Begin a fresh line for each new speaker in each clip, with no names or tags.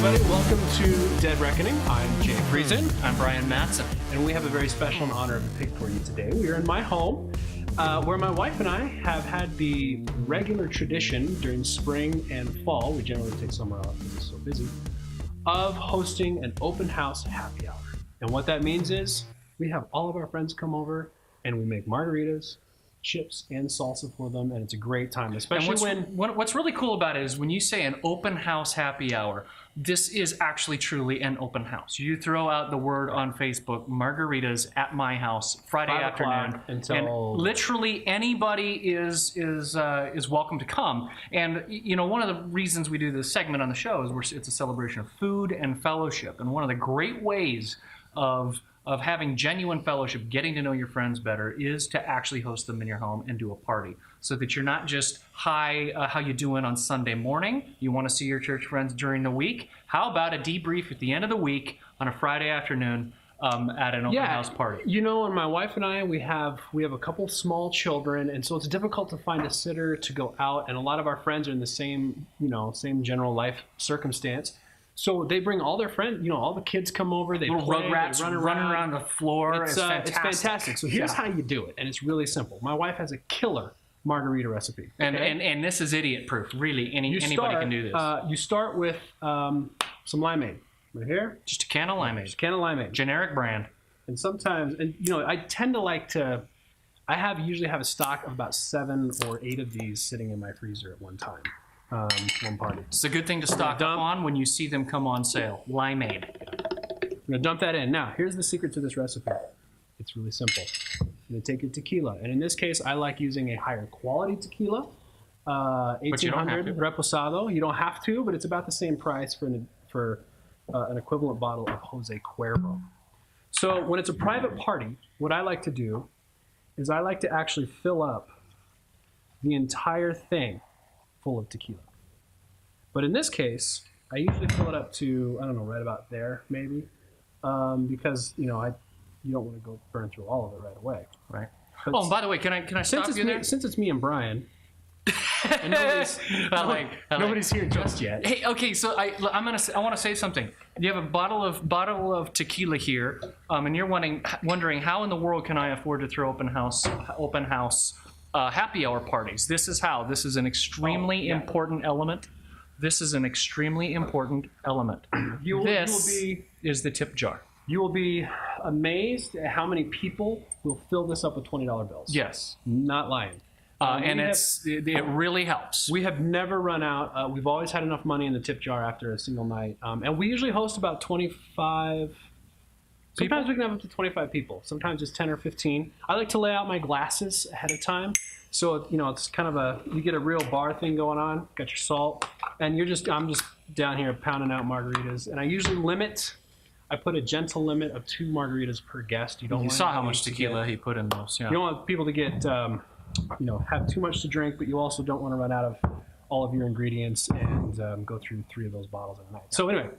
everybody. Welcome to Dead Reckoning. I'm Jay Friesen.
I'm Brian Mattson.
And we have a very special and honor to pick for you today. We are in my home, where my wife and I have had the regular tradition during spring and fall, we generally take summer off because it's so busy, of hosting an open house happy hour. And what that means is we have all of our friends come over and we make margaritas, chips, and salsa for them, and it's a great time, especially
what's really cool about it is when you say an open house happy hour, this is actually truly an open house. You throw out the word on Facebook, margaritas at my house Friday afternoon,
until
and literally anybody is welcome to come. And you know, one of the reasons we do this segment on the show is it's a celebration of food and fellowship, and one of the great ways of having genuine fellowship, getting to know your friends better, is to actually host them in your home and do a party, so that you're not just, hi, how you doing on Sunday morning? You want to see your church friends during the week? How about a debrief at the end of the week on a Friday afternoon at an open house party?
You know, and my wife and I, we have a couple small children, and so it's difficult to find a sitter to go out, and a lot of our friends are in the same general life circumstance. So they bring all their friends, all the kids come over, they
little
play,
rugrats
they run
around the floor. It's
fantastic. So here's how you do it, and it's really simple. My wife has a killer margarita recipe.
Okay? And this is idiot proof. Really, anybody can do this.
You start with some limeade. Right here.
Just a can of limeade.
Just a can of limeade.
Generic brand.
And sometimes, I tend to usually have a stock of about 7 or 8 of these sitting in my freezer at one time. One party.
It's a good thing to stock up on when you see them come on sale. Limeade.
I'm going to dump that in. Now, here's the secret to this recipe. It's really simple. You're going to take your tequila. And in this case, I like using a higher quality tequila. 1800 Reposado. You don't have to, but it's about the same price for an equivalent bottle of Jose Cuervo. So when it's a private party, what I like to do is I like to actually fill up the entire thing full of tequila. But in this case, I usually fill it up to, I don't know, right about there, maybe, because you don't want to go burn through all of it right away.
Right. Oh, and by the way, can I stop you there?
Since it's me and Brian, and nobody's here just yet.
Hey, okay, so I want to say something. You have a bottle of tequila here, and you're wondering how in the world can I afford to throw open house happy hour parties. This is how. This is an extremely important element. This is an extremely important element. This is the tip jar.
You will be amazed at how many people will fill this up with $20 bills.
Yes.
Not lying.
And it really helps.
We have never run out. We've always had enough money in the tip jar after a single night. And we usually host about 25 Sometimes we can have up to 25 people. Sometimes it's 10 or 15. I like to lay out my glasses ahead of time. So, it's kind of you get a real bar thing going on. Got your salt. And I'm just down here pounding out margaritas. And I usually I put a gentle limit of 2 margaritas per guest.
You saw how much tequila he put in those. Yeah.
You don't want people to get, have too much to drink, but you also don't want to run out of all of your ingredients and go through 3 of those bottles at night. So anyway,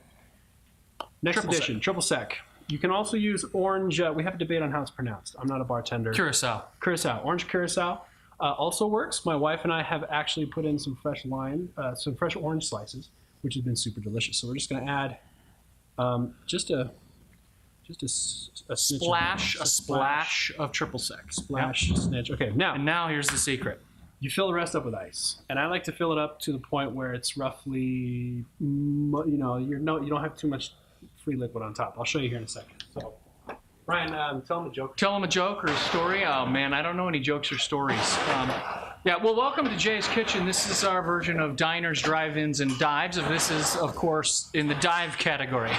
next edition, triple sec. You can also use orange. We have a debate on how it's pronounced. I'm not a bartender.
Curacao.
Orange curacao also works. My wife and I have actually put in some fresh orange slices, which has been super delicious. So we're just going to add just a
splash of triple sec.
Snitch. Okay,
now here's the secret.
You fill the rest up with ice, and I like to fill it up to the point where it's roughly, you don't have too much free liquid on top. I'll show you here in a second. So, Brian, tell them a joke.
Tell them a joke or a story? Oh, man, I don't know any jokes or stories. Welcome to Jay's Kitchen. This is our version of diners, drive-ins, and dives. This is, of course, in the dive category.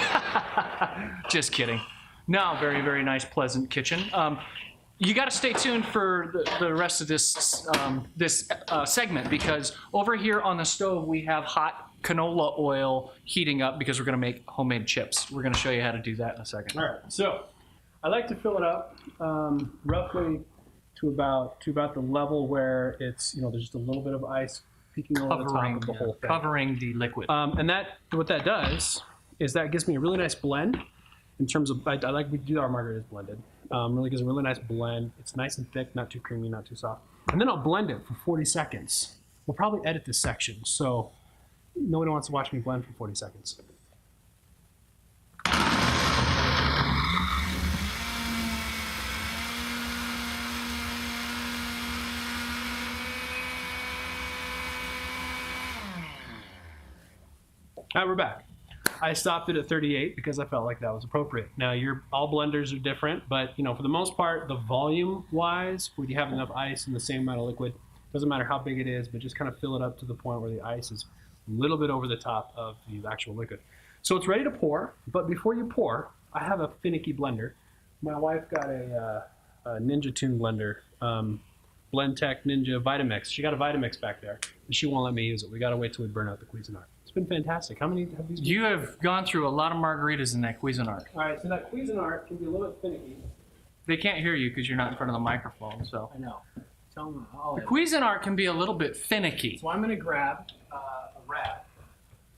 Just kidding. No, very, very nice, pleasant kitchen. You got to stay tuned for the rest of this segment, because over here on the stove we have hot canola oil heating up because we're going to make homemade chips. We're going to show you how to do that in a second.
All right. So I like to fill it up roughly to about the level where it's there's just a little bit of ice peeking over the top of the whole thing,
covering the liquid.
And what that does is that gives me a really nice blend. In terms of, I like we do our margaritas blended. Really gives a really nice blend. It's nice and thick, not too creamy, not too soft. And then I'll blend it for 40 seconds. We'll probably edit this section, so nobody wants to watch me blend for 40 seconds. All right, we're back. I stopped it at 38 because I felt like that was appropriate. Now, all blenders are different, but for the most part, the volume-wise, when you have enough ice in the same amount of liquid, doesn't matter how big it is, but just kind of fill it up to the point where the ice is a little bit over the top of the actual liquid. So it's ready to pour, but before you pour, I have a finicky blender. My wife got a Ninja Tune blender, Blendtec Ninja Vitamix. She got a Vitamix back there, and she won't let me use it. We got to wait till we burn out the Cuisinart. It's been fantastic. How many have these been?
You have gone through a lot of margaritas in that Cuisinart.
All right, so that Cuisinart can be a little bit finicky.
They can't hear you because you're not in front of the microphone. So
I know. Tell them.
The Cuisinart can be a little bit finicky.
So I'm going to grab a rag.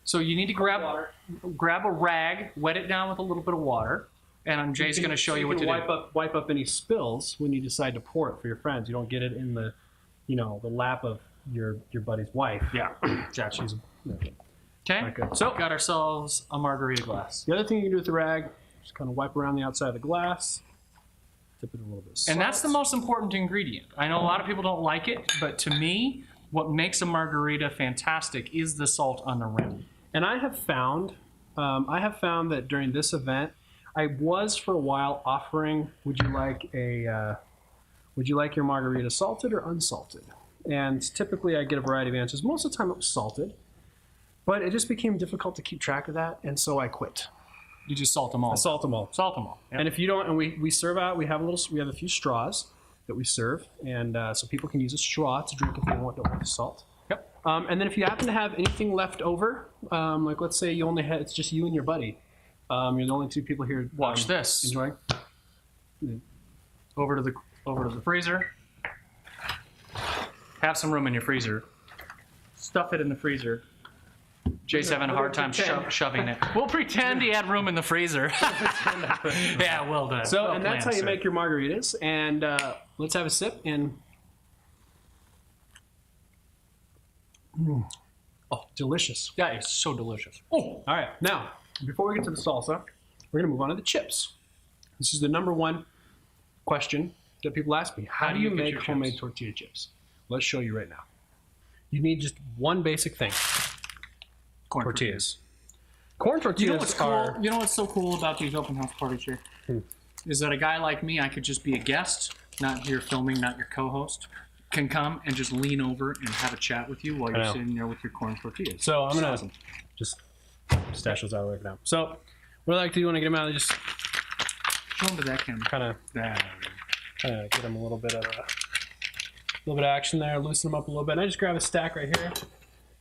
So you need to grab a rag, wet it down with a little bit of water, and Jay's going to show you what to do.
Wipe up any spills when you decide to pour it for your friends. You don't get it in the, the lap of your buddy's wife.
Yeah.
She's.
Okay. So got ourselves a margarita glass.
The other thing you can do with the rag, just kind of wipe around the outside of the glass. Dip it in a little bit of salt.
And that's the most important ingredient. I know a lot of people don't like it, but to me, what makes a margarita fantastic is the salt on the rim.
And I have found that during this event, I was for a while offering, would you like your margarita salted or unsalted? And typically I get a variety of answers. Most of the time it was salted, but it just became difficult to keep track of that, and so I quit.
You just salt them all.
I salt them all.
Salt them all. Yep.
And if you don't, and we serve out, we have a few straws that we serve, and so people can use a straw to drink if they don't want the salt.
Yep.
And then if you happen to have anything left over, like let's say it's just you and your buddy, you're the only two people here.
Watch this.
Enjoying.
Over to the freezer. Have some room in your freezer. Stuff it in the freezer. Jay's having a hard time shoving it. We'll pretend he had room in the freezer. Yeah, well done.
So,
well
and that's how you make your margaritas. And let's have a sip. And oh, delicious.
Yeah, it's so delicious. Oh,
all right. Now, before we get to the salsa, we're going to move on to the chips. This is the number one question that people ask me. How do you make homemade tortilla chips? Let's show you right now. You need just one basic thing. Corn tortillas. Corn tortillas are...
You know what's so cool about these open house parties here? Is that a guy like me, I could just be a guest, not your filming, not your co-host, can come and just lean over and have a chat with you while you're sitting there with your corn tortillas.
So I'm going to just stash those out of the way for now. So what I like to do when I get them out, I just
show them to that camera.
Kind of get them a little bit of action there, loosen them up a little bit. And I just grab a stack right here.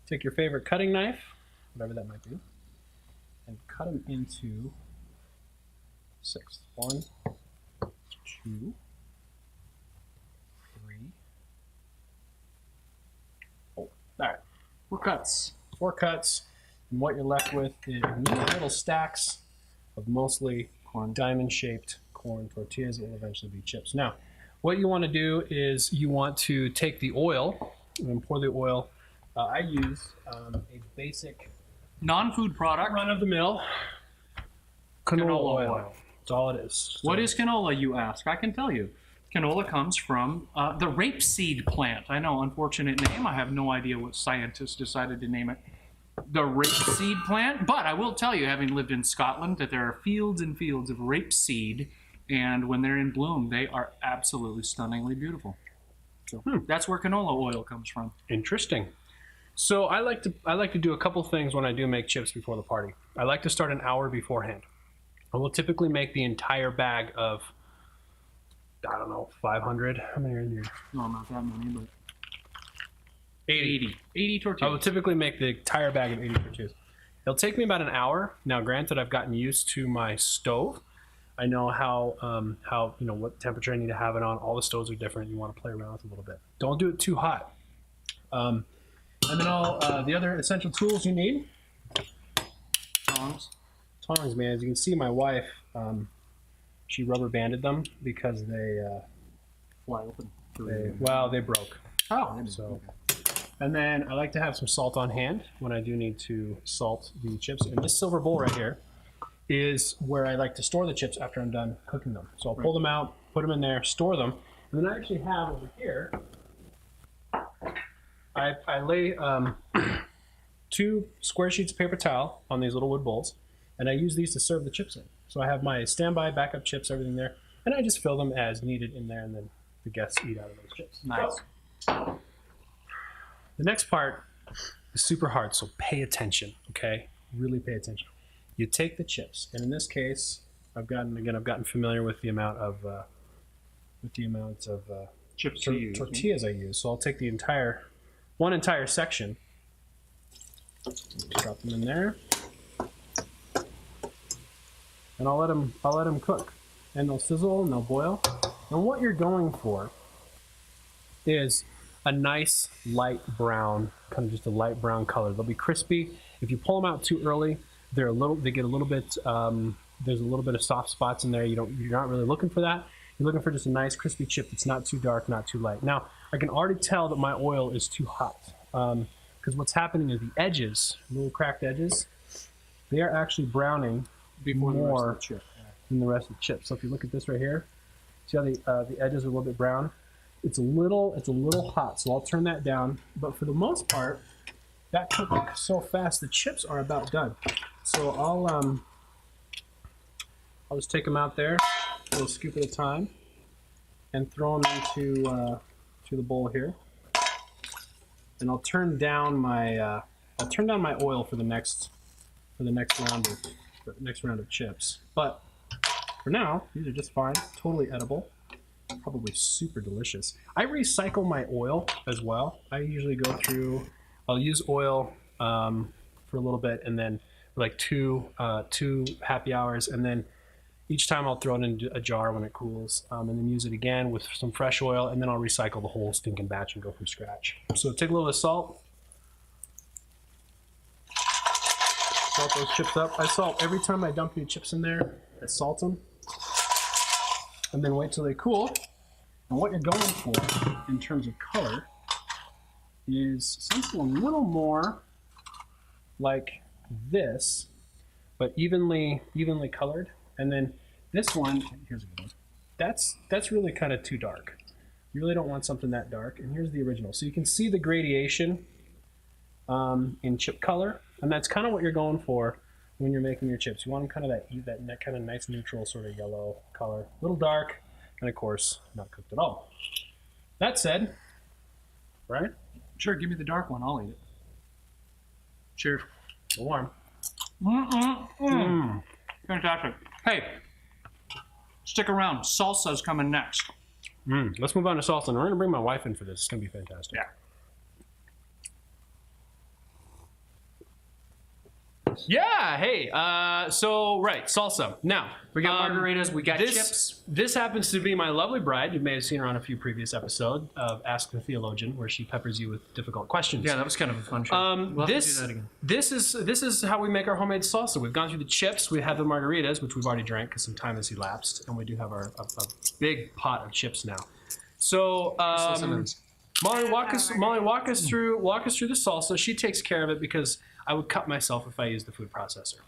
Take your favorite cutting knife, whatever that might be, and cut them into 6. 1, 2, 3, 4. All right.
4 cuts.
4 cuts. And what you're left with is neat little stacks of mostly diamond-shaped corn tortillas that will eventually be chips. Now, what you want to do is you want to take the oil and pour the oil. I use a basic
non-food product,
run-of-the-mill canola oil. That's all it is. So,
what is canola, you ask? I can tell you. Canola comes from the rapeseed plant. I know, unfortunate name. I have no idea what scientists decided to name it the rapeseed plant. But I will tell you, having lived in Scotland, that there are fields and fields of rapeseed, and when they're in bloom, they are absolutely stunningly beautiful. So that's where canola oil comes from.
Interesting. So I like to do a couple things when I do make chips before the party. I like to start an hour beforehand. I will typically make the entire bag of, I don't know, 500. How many are in here?
No, not that many, but
80 tortillas. I will typically make the entire bag of 80 tortillas. It'll take me about an hour. Now, granted, I've gotten used to my stove. I know how what temperature I need to have it on. All the stoves are different. You want to play around with it a little bit. Don't do it too hot. And then all the other essential tools you need.
Tongs.
Tongs, man. As you can see, my wife, she rubber banded them because they
fly open.
They broke.
Oh,
so. And then I like to have some salt on hand when I do need to salt the chips. And this silver bowl right here is where I like to store the chips after I'm done cooking them. So I'll pull them out, put them in there, store them, and then I actually have over here, I lay 2 square sheets of paper towel on these little wood bowls, and I use these to serve the chips in. So I have my standby backup chips, everything there, and I just fill them as needed in there, and then the guests eat out of those chips.
Nice.
So, the next part is super hard, so pay attention, okay? Really pay attention. You take the chips, and in this case, I've gotten familiar with the amount of
Chips
tortillas I use. So I'll take one entire section, drop them in there, and I'll let them cook, and they'll sizzle and they'll boil. And what you're going for is a nice light brown, kind of just a light brown color. They'll be crispy. If you pull them out too early, they get a little bit. There's a little bit of soft spots in there. You're not really looking for that. You're looking for just a nice crispy chip that's not too dark, not too light. Now, I can already tell that my oil is too hot because what's happening is the edges, little cracked edges, they are actually browning more than the rest of the chip. So if you look at this right here, see how the edges are a little bit brown? It's a little hot, so I'll turn that down. But for the most part, that cooked so fast, the chips are about done. So I'll just take them out there, a little scoop at a time, and throw them into to the bowl here. And I'll turn down my oil for the next round of chips. But for now, these are just fine, totally edible, probably super delicious. I recycle my oil as well. I usually I'll use oil for a little bit, and then like two happy hours, and then each time I'll throw it into a jar when it cools, and then use it again with some fresh oil, and then I'll recycle the whole stinking batch and go from scratch. So take a little bit of salt. Salt those chips up. I salt every time I dump new chips in there. I salt them, and then wait till they cool. And what you're going for in terms of color is something a little more like this, but evenly colored. And then this one, here's a good one. That's really kind of too dark. You really don't want something that dark. And here's the original. So you can see the gradation in chip color, and that's kind of what you're going for when you're making your chips. You want them kind of that kind of nice neutral sort of yellow color, a little dark, and of course not cooked at all. That said, right?
Sure, give me the dark one. I'll eat it. Cheers.
Warm.
Fantastic. Hey, stick around. Salsa's coming next.
Let's move on to salsa, and we're gonna bring my wife in for this. It's gonna be fantastic.
Yeah.
Yeah, hey, so right, salsa. Now,
we got margaritas, we got chips.
This happens to be my lovely bride. You may have seen her on a few previous episodes of Ask the Theologian, where she peppers you with difficult questions.
Yeah, that was kind of a fun show. We'll have to do that again.
This is how we make our homemade salsa. We've gone through the chips, we have the margaritas, which we've already drank because some time has elapsed, and we do have a big pot of chips now. So, Molly, walk us through the salsa. She takes care of it because I would cut myself if I used the food processor.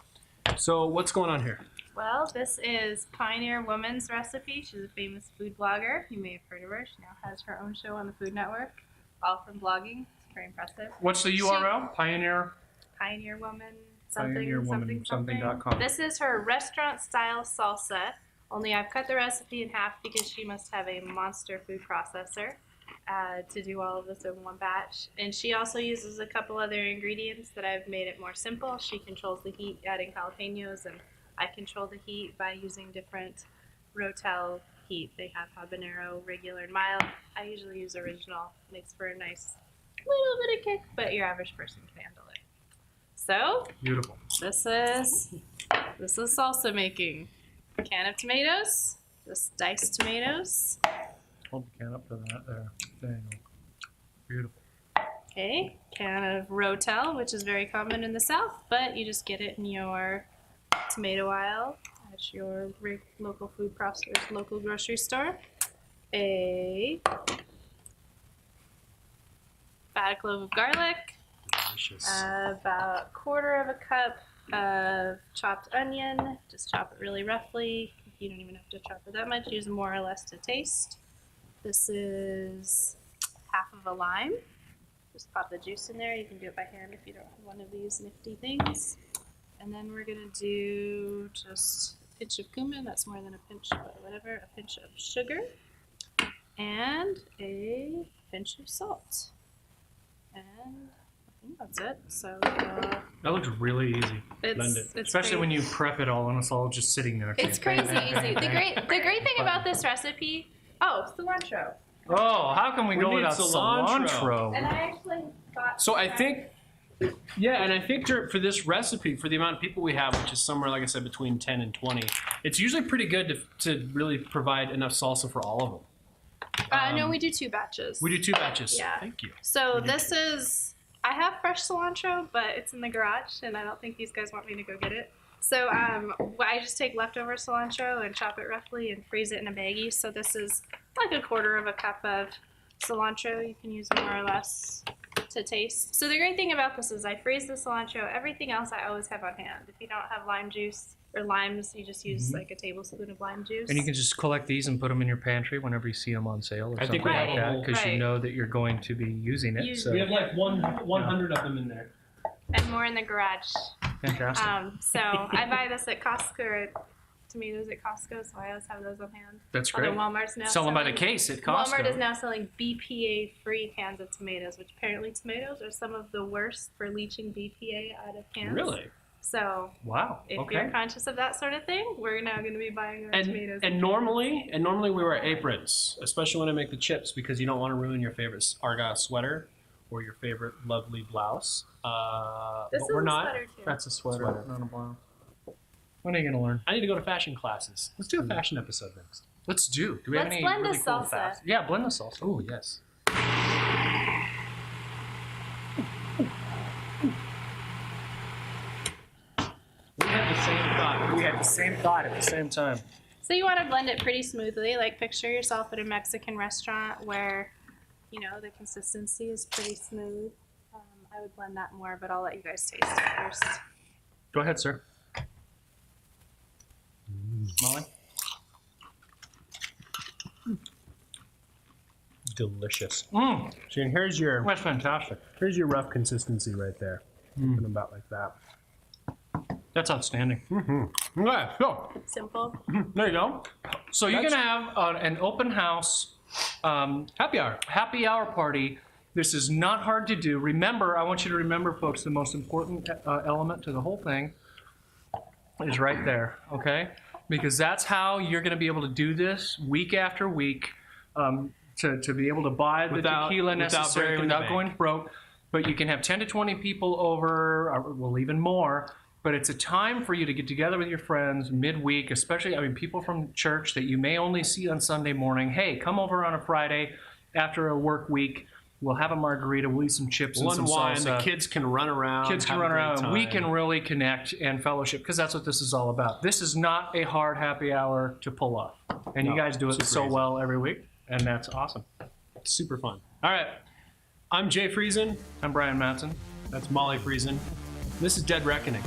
So what's going on here?
Well, this is Pioneer Woman's recipe. She's a famous food blogger. You may have heard of her. She now has her own show on the Food Network, all from blogging. It's very impressive.
What's the URL? Pioneer
Woman
something.com.
This is her restaurant style salsa. Only I've cut the recipe in half because she must have a monster food processor to do all of this in one batch. And she also uses a couple other ingredients that I've made it more simple. She controls the heat adding jalapenos, and I control the heat by using different Rotel heat. They have habanero, regular, and mild. I usually use original. Makes for a nice little bit of kick, but your average person can handle it. So
beautiful.
This is salsa making. A can of tomatoes, just diced tomatoes.
Hold the can up to that there. There you go. Beautiful.
Okay, can of Rotel, which is very common in the South, but you just get it in your tomato aisle at your local food processor, local grocery store. A fat clove of garlic.
Delicious.
About a quarter of a cup of chopped onion. Just chop it really roughly. You don't even have to chop it that much. Use more or less to taste. This is half of a lime. Just pop the juice in there. You can do it by hand if you don't have one of these nifty things. And then we're gonna do just a pinch of cumin. That's more than a pinch, but whatever. A pinch of sugar and a pinch of salt. And I think that's it. So
That looks really easy.
Blend it.
it's
Especially
crazy.
when you prep it all and it's all just sitting there.
It's crazy easy. The great thing about this recipe. Oh, cilantro.
Oh, how can we go
need
without
cilantro.
cilantro?
And I actually got.
So I think, yeah, and I think for this recipe, for the amount of people we have, which is somewhere, like I said, between 10 and 20, it's usually pretty good to really provide enough salsa for all of them.
No, we do 2 batches.
We do 2 batches.
Yeah.
Thank you.
So this is, I have fresh cilantro, but it's in the garage, and I don't think these guys want me to go get it. So I just take leftover cilantro and chop it roughly and freeze it in a baggie. So this is like 1/4 cup of cilantro. You can use more or less to taste. So the great thing about this is I freeze the cilantro. Everything else I always have on hand. If you don't have lime juice or limes, you just use like a tablespoon of lime juice.
And you can just collect these and put them in your pantry whenever you see them on sale or
I think
something
we have
like
a
that,
whole-
because you
Right.
know that you're going to be using it. So
We have like 100 of them in there.
And more in the garage.
fantastic.
So I buy this at Costco, or tomatoes at Costco, so I always have those on hand.
That's
Although
great.
Walmart's now
Sell them by the
selling-
case at Costco.
Walmart is now selling BPA-free cans of tomatoes, which apparently tomatoes are some of the worst for leaching BPA out of cans.
Really?
So
Wow.
if
Okay.
you're conscious of that sort of thing, we're now going to be buying our tomatoes.
And normally we wear aprons, especially when I make the chips, because you don't want to ruin your favorite Argyle sweater or your favorite lovely blouse.
This
but
is
we're
a
not.
sweater too.
That's a sweater,
Sweater.
not a blouse. When are you going to learn?
I need to go to fashion classes. Let's do a fashion episode next.
Let's do. Do we have
Let's
any
blend
really
the
cool
salsa.
facts? Yeah, blend the salsa.
Oh yes. We had the same thought.
We had the same thought at the same time.
So you want to blend it pretty smoothly. Like picture yourself at a Mexican restaurant where, you know, the consistency is pretty smooth. I would blend that more, but I'll let you guys taste it first.
Go ahead, sir. Molly?
Delicious.
Mmm,
Shane, here's your
that's fantastic.
rough consistency right there. And about like that.
That's outstanding.
Okay, so
Simple.
there you go.
So you're going to have an open house
Happy hour.
happy hour party. This is not hard to do. Remember, I want you to remember, folks, the most important element to the whole thing is right there, okay? Because that's how you're going to be able to do this week after week, to be able to buy the tequila necessary
breaking the
without
bank.
going broke. But you can have 10 to 20 people over, or, well, even more. But it's a time for you to get together with your friends midweek, especially, I mean, people from church that you may only see on Sunday morning. Hey, come over on a Friday after a work week. We'll have a margarita. We'll eat some chips and
One
some
wine.
salsa.
The kids can run around.
Kids can
have a
run
great
around. And we
time.
can really connect and fellowship, because that's what this is all about. This is not a hard happy hour to pull off. And you
No,
guys do it
super
so
easy.
well every week, and that's awesome.
It's super fun. All right. I'm Jay Friesen.
I'm Brian Matson.
That's Molly Friesen. This is Dead Reckoning.